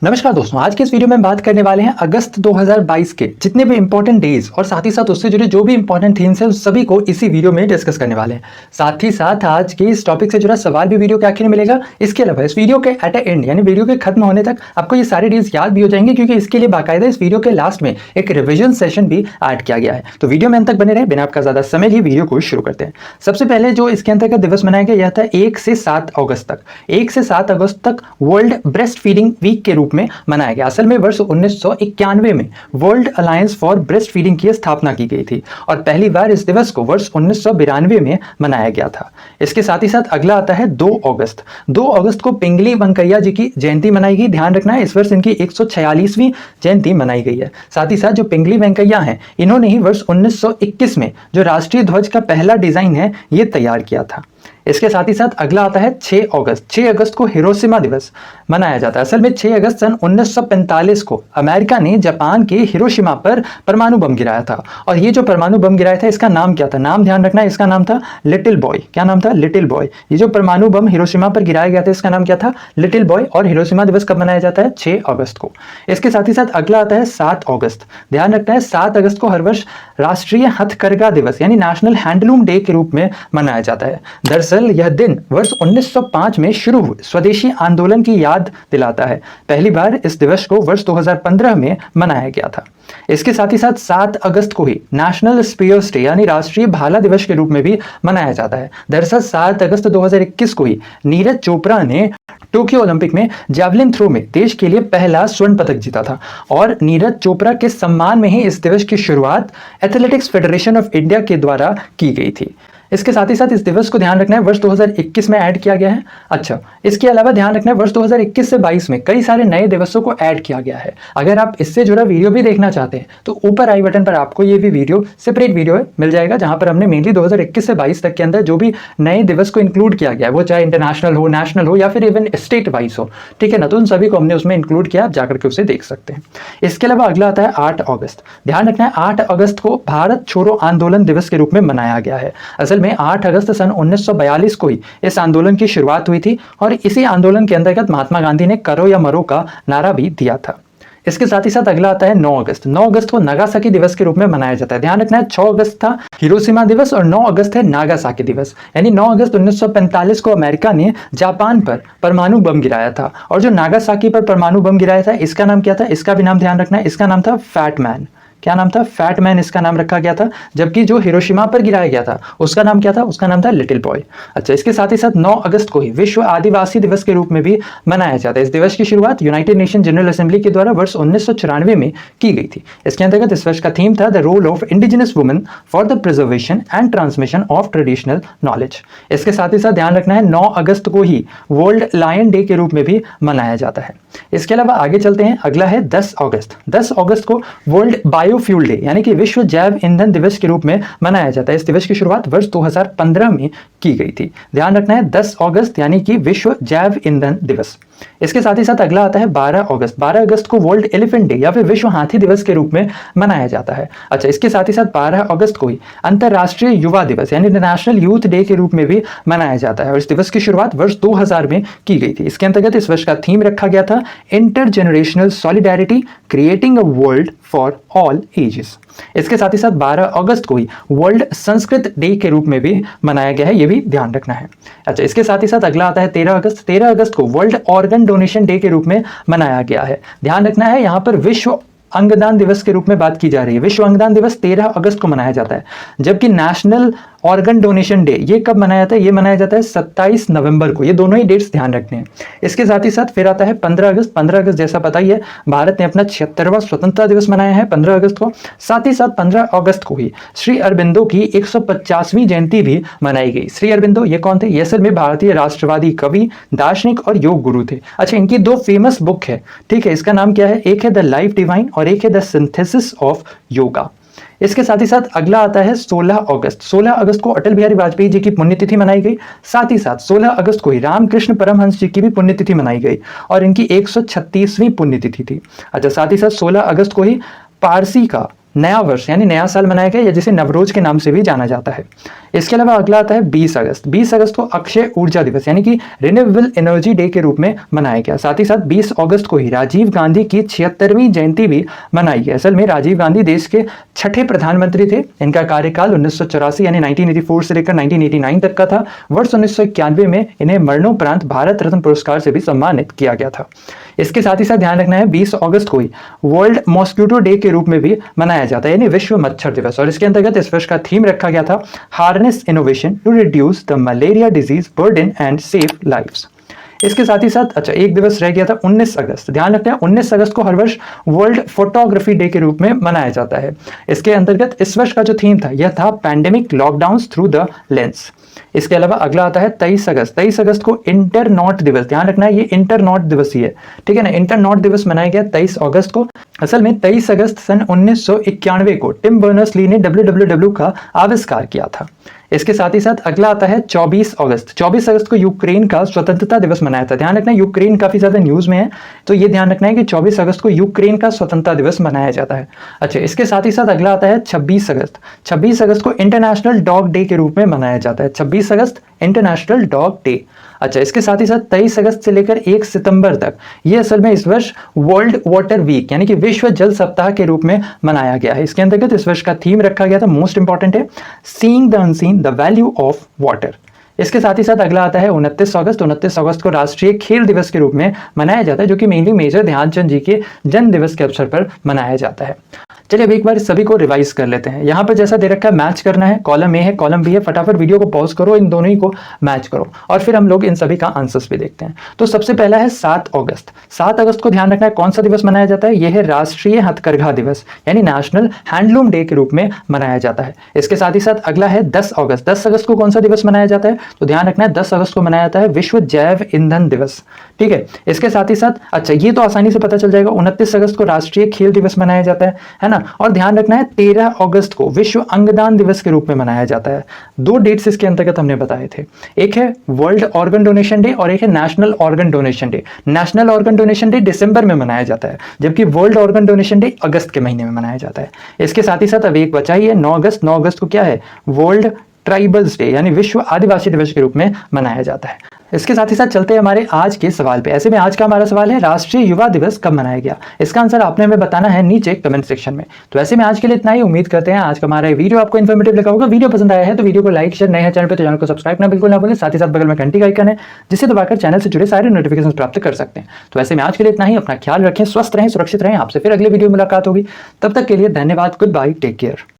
नमस्कार दोस्तों, आज के इस वीडियो में बात करने वाले हैं अगस्त 2022 के जितने भी इंपॉर्टेंट डेज और साथ ही साथ उससे जुड़े जो भी इंपॉर्टेंट थीम्स हैं उस सभी को इसी वीडियो में डिस्कस करने वाले हैं। साथ ही साथ आज के इस टॉपिक से जुड़ा सवाल भी वीडियो के आखिर में मिलेगा। इसके अलावा इस वीडियो के एट ए एंड यानी वीडियो के खत्म होने तक आपको ये सारे डेज याद भी हो जाएंगे, क्योंकि इसके लिए बाकायदा इस वीडियो के लास्ट में एक रिविजन सेशन भी ऐड किया गया है। तो वीडियो में अंत तक बने रहे, बिना आपका ज्यादा समय लिए वीडियो को शुरू करते हैं। सबसे पहले जो इसके अंतर्गत दिवस मनाया गया यह था 1 से 7 अगस्त तक। 1 से 7 अगस्त तक वर्ल्ड ब्रेस्ट फीडिंग वीक के रूप में मनाया गया। असल में वर्ष 1991 में world alliance for breast feeding की स्थापना की गई थी और पहली बार इस दिवस को वर्ष 1992 में मनाया गया था। इसके साथ ही साथ अगला आता है 2 अगस्त। 2 अगस्त को पिंगली वेंकैया जी की जयंती मनाई गई। ध्यान रखना है, इस वर्ष इनकी 146वीं जयंती मनाई गई है। साथ ही साथ जो पिंगली वेंकैया हैं, इन्होंने ही वर्ष 1921 में जो राष्ट्रीय ध्वज का पहला डिजाइन है ये तैयार किया था। इसके साथ ही साथ अगला आता है 6 अगस्त। 6 अगस्त को हिरोशिमा दिवस मनाया जाता है। असल में 6 अगस्त सन 1945 को अमेरिका ने जापान के हिरोशिमा पर परमाणु बम गिराया था। और ये जो परमाणु बम गिराया था इसका नाम क्या था? नाम ध्यान रखना है, इसका नाम था लिटिल बॉय। क्या नाम था? Little boy. ये जो परमाणु बम हिरोशिमा पर गिराया गया था इसका नाम क्या था? Little boy. और हिरोशिमा दिवस कब मनाया जाता है? 6 अगस्त को। इसके साथ ही साथ अगला आता है 7 अगस्त। ध्यान रखना है, 7 अगस्त को हर वर्ष राष्ट्रीय हथकरघा दिवस यानी नेशनल हैंडलूम डे के रूप में मनाया जाता है। दरअसल यह दिन वर्ष 1905 में शुरू हुए स्वदेशी आंदोलन की याद दिलाता है। पहली बार इस दिवस को वर्ष 2015 में मनाया गया था। इसके साथ ही साथ 7 अगस्त को ही नेशनल स्पीयर्स डे यानी राष्ट्रीय भाला दिवस के रूप में भी मनाया जाता है। दरअसल 7 अगस्त 2021 को ही नीरज चोपड़ा ने टोक्यो ओलंपिक में जैवलिन थ्रो में देश के लिए पहला स्वर्ण पदक जीता था और नीरज चोपड़ा के सम्मान में ही इस दिवस की शुरुआत एथलेटिक्स फेडरेशन ऑफ इंडिया के द्वारा की गई थी। इसके साथ ही साथ इस दिवस को ध्यान रखना है वर्ष 2021 में ऐड किया गया है। अच्छा, इसके अलावा ध्यान रखना है वर्ष 2021 से 22 में कई सारे नए दिवसों को ऐड किया गया है। अगर आप इससे जुड़ा वीडियो भी देखना चाहते हैं तो ऊपर आई बटन पर आपको ये भी वीडियो सेपरेट वीडियो मिल जाएगा, जहां पर हमने मेनली 2021 से 22 तक के अंदर जो भी नए दिवस को इंक्लूड किया गया है, वो चाहे इंटरनेशनल हो, नेशनल हो या फिर इवन स्टेट वाइज हो, ठीक है ना, तो उन सभी को हमने उसमें इंक्लूड किया। आप जाकर के उसे देख सकते हैं। इसके अलावा अगला आता है 8 अगस्त। ध्यान रखना है 8 अगस्त को भारत छोड़ो आंदोलन दिवस के रूप में मनाया गया है। असल में 8 अगस्त सन 1942 को ही इस आंदोलन की शुरुआत हुई थी और इसी आंदोलन के अंतर्गत महात्मा गांधी ने करो या मरो का नारा भी दिया था। इसके साथ ही साथ अगला आता है 9 अगस्त। 9 अगस्त को नागासाकी दिवस के रूप में मनाया जाता है। ध्यान रखना है 6 अगस्त था हिरोशिमा दिवस और 9 अगस्त है नागासाकी दिवस। यानी 9 अगस्त 1945 को अमेरिका ने जापान पर परमाणु बम गिराया था और जो नागासाकी पर परमाणु बम गिराया था इसका नाम क्या था? इसका भी नाम ध्यान रखना है, इसका नाम था फैट मैन। क्या नाम था? फैट मैन इसका नाम रखा गया था। जबकि जो हिरोशिमा पर गिराया गया था उसका नाम क्या था? उसका नाम था लिटिल बॉय। अच्छा, इसके साथ ही साथ 9 अगस्त को ही विश्व आदिवासी दिवस के रूप में भी मनाया जाता है। इस दिवस की शुरुआत यूनाइटेड नेशन जनरल असेंबली के द्वारा वर्ष 1994 में की गई थी। इसके अंतर्गत इस वर्ष का थीम था the role of indigenous women for the preservation and transmission of traditional knowledge. इसके साथ ही साथ ध्यान रखना है 9 अगस्त को ही वर्ल्ड लायन डे के रूप में भी मनाया जाता है। इसके अलावा आगे चलते हैं, अगला है 10 अगस्त। 10 अगस्त को वर्ल्ड बायोफ्यूल डे यानी कि विश्व जैव ईंधन दिवस के रूप में मनाया जाता है। इस दिवस की शुरुआत वर्ष 2015 में की गई थी। ध्यान रखना है 10 अगस्त यानी कि विश्व जैव ईंधन दिवस। इसके साथ ही साथ अगला आता है 12 अगस्त। 12 अगस्त को वर्ल्ड एलिफेंट डे या फिर विश्व हाथी दिवस के रूप में मनाया जाता है। अच्छा, इसके साथ ही साथ 12 अगस्त को ही अंतरराष्ट्रीय युवा दिवस यानी इंटरनेशनल यूथ डे के रूप में भी मनाया जाता है और इस दिवस की शुरुआत वर्ष 2000 में की गई थी। इसके अंतर्गत इस वर्ष का थीम रखा गया था intergenerational solidarity creating a world for all ages. इसके साथ ही साथ 12 अगस्त को ही वर्ल्ड संस्कृत डे के रूप में भी मनाया गया है, ये भी ध्यान रखना है। अच्छा, इसके साथ ही साथ अगला आता है 13 अगस्त। 13 अगस्त को वर्ल्ड ऑर्गन डोनेशन डे के रूप में मनाया गया है। ध्यान रखना है यहाँ पर विश्व अंगदान दिवस के रूप में बात की जा रही है। विश्व अंगदान दिवस 13 अगस्त को मनाया जाता है, जबकि नेशनल ऑर्गन डोनेशन डे ये कब मनाया जाता है? ये मनाया जाता है 27 नवंबर को। ये दोनों ही डेट्स ध्यान रखने हैं। इसके साथ ही साथ फिर आता है 15 अगस्त। 15 अगस्त जैसा पता ही है, भारत ने अपना 76वां स्वतंत्रता दिवस मनाया है 15 अगस्त को। साथ ही साथ 15 अगस्त को ही श्री अरबिंदो की 150वीं जयंती भी मनाई गई। श्री अरबिंदो ये कौन थे? ये असल में भारतीय राष्ट्रवादी कवि, दार्शनिक और योग गुरु थे। अच्छा, इनकी 2 फेमस बुक है, ठीक है, इसका नाम क्या है? एक है द लाइफ डिवाइन और एक है द सिंथेसिस ऑफ योगा। इसके साथ ही साथ अगला आता है 16 अगस्त। 16 अगस्त को अटल बिहारी वाजपेयी जी की पुण्यतिथि मनाई गई। साथ ही साथ 16 अगस्त को ही रामकृष्ण परमहंस जी की भी पुण्यतिथि मनाई गई और इनकी 136वीं पुण्यतिथि थी। अच्छा, साथ ही साथ 16 अगस्त को ही पारसी का नया वर्ष यानी नया साल मनाया गया, या जिसे नवरोज के नाम से भी जाना जाता है। इसके अलावा अगला आता है 20 अगस्त। 20 अगस्त को अक्षय ऊर्जा दिवस यानी कि रिन्यूएबल एनर्जी डे के रूप में मनाया गया। साथ ही साथ 20 अगस्त को ही राजीव गांधी की 76वीं जयंती भी मनाई गई। असल में राजीव गांधी देश के छठे प्रधानमंत्री थे। इनका कार्यकाल 1984 यानी 1984 से लेकर 1989 तक का था। वर्ष 1991 में इन्हें मरणोपरांत भारत रत्न पुरस्कार से भी सम्मानित किया गया था। इसके साथ ही साथ ध्यान रखना है 20 अगस्त को ही वर्ल्ड मॉस्किटो डे के रूप में भी मनाया जाता है यानी विश्व मच्छर दिवस। और इसके अंतर्गत इस वर्ष का थीम रखा गया था harness innovation to reduce the malaria disease burden and save lives. इसके साथ ही साथ अच्छा एक दिवस रह गया था 19 अगस्त। ध्यान रखते हैं 19 अगस्त को हर वर्ष वर्ल्ड फोटोग्राफी डे के रूप में मनाया जाता है। इसके अंतर्गत इस वर्ष का जो थीम था यह था pandemic lockdown through the lens. इसके अलावा अगला आता है 23 अगस्त। 23 अगस्त को इंटरनॉट दिवस। ध्यान रखना है ये इंटरनॉट दिवस ही है, ठीक है ना। इंटरनॉट दिवस मनाया गया 23 अगस्त को। असल में 23 अगस्त सन 1991 को टिम बर्नर्स-ली ने www का आविष्कार किया था। इसके साथ ही साथ अगला आता है 24 अगस्त। 24 अगस्त को यूक्रेन का स्वतंत्रता दिवस मनाया था। ध्यान रखना है यूक्रेन काफी ज्यादा न्यूज में है, तो ये ध्यान रखना है कि 24 अगस्त को यूक्रेन का स्वतंत्रता दिवस मनाया जाता है। अच्छा इसके साथ ही साथ अगला आता है 26 अगस्त। 26 अगस्त को इंटरनेशनल डॉग डे के रूप में मनाया जाता है। 26 अगस्त इंटरनेशनल डॉग डे। अच्छा इसके साथ ही साथ 23 अगस्त से लेकर 1 सितंबर तक ये असल में इस वर्ष वर्ल्ड वाटर वीक यानी कि विश्व जल सप्ताह के रूप में मनाया गया है। इसके अंतर्गत इस वर्ष का थीम रखा गया था, मोस्ट इंपॉर्टेंट है, seeing the unseen the value of water. इसके साथ ही साथ अगला आता है 29 अगस्त। 29 अगस्त को राष्ट्रीय खेल दिवस के रूप में मनाया जाता है, जो कि मेनली मेजर ध्यानचंद जी के जन्म दिवस के अवसर पर मनाया जाता है। चलिए अब एक बार सभी को रिवाइज कर लेते हैं। यहाँ पर जैसा दे रखा है मैच करना है, कॉलम ए है कॉलम बी है। फटाफट वीडियो को पॉज करो, इन दोनों ही को मैच करो और फिर हम लोग इन सभी का आंसर्स भी देखते हैं। तो सबसे पहला है 7 अगस्त। 7 अगस्त को ध्यान रखना है कौन सा दिवस मनाया जाता है, यह है राष्ट्रीय हथकरघा दिवस यानी नेशनल हैंडलूम डे के रूप में मनाया जाता है। इसके साथ ही साथ अगला है 10 अगस्त। 10 अगस्त को कौन सा दिवस मनाया जाता है, तो ध्यान रखना है 10 अगस्त को मनाया जाता है विश्व जैव ईंधन दिवस, ठीक है। इसके साथ ही साथ अच्छा ये तो आसानी से पता चल जाएगा, 29 अगस्त को राष्ट्रीय खेल दिवस मनाया जाता है ना। और ध्यान रखना है 13 अगस्त को विश्व अंगदान दिवस के रूप में मनाया जाता है। दो डेट्स इसके अंतर्गत हमने बताए थे, एक है वर्ल्ड ऑर्गन डोनेशन डे और एक है national organ donation day. National organ donation day दिसंबर में मनाया जाता है, जबकि वर्ल्ड ऑर्गन डोनेशन डे अगस्त के महीने में मनाया जाता है। इसके साथ ही साथ अब एक बचा ही है 9 अगस्त। 9 अगस्त को क्या है, वर्ल्ड ट्राइबल्स डे यानी विश्व आदिवासी दिवस के रूप में मनाया जाता है। इसके साथ ही साथ चलते हैं हमारे आज के सवाल पे। ऐसे में आज का हमारा सवाल है राष्ट्रीय युवा दिवस कब मनाया गया। इसका आंसर आपने हमें बताना है नीचे कमेंट सेक्शन में। तो ऐसे में आज के लिए इतना ही। उम्मीद करते हैं आज का हमारा वीडियो आपको इन्फॉर्मेटिव लगा होगा। वीडियो पसंद आया है तो वीडियो को लाइक शेयर, नए हैं चैनल पे तो चैनल को सब्सक्राइब करना बिल्कुल ना भूलें। साथ ही साथ बगल में घंटी का आइकन है जिसे दबाकर चैनल से जुड़े सारे नोटिफिकेशन प्राप्त कर सकते हैं। तो ऐसे में आज के लिए इतना ही। अपना ख्याल रखें, स्वस्थ रहें, सुरक्षित रहें। आपसे फिर अगले वीडियो में मुलाकात होगी, तब तक के लिए धन्यवाद, गुड बाय, टेक केयर।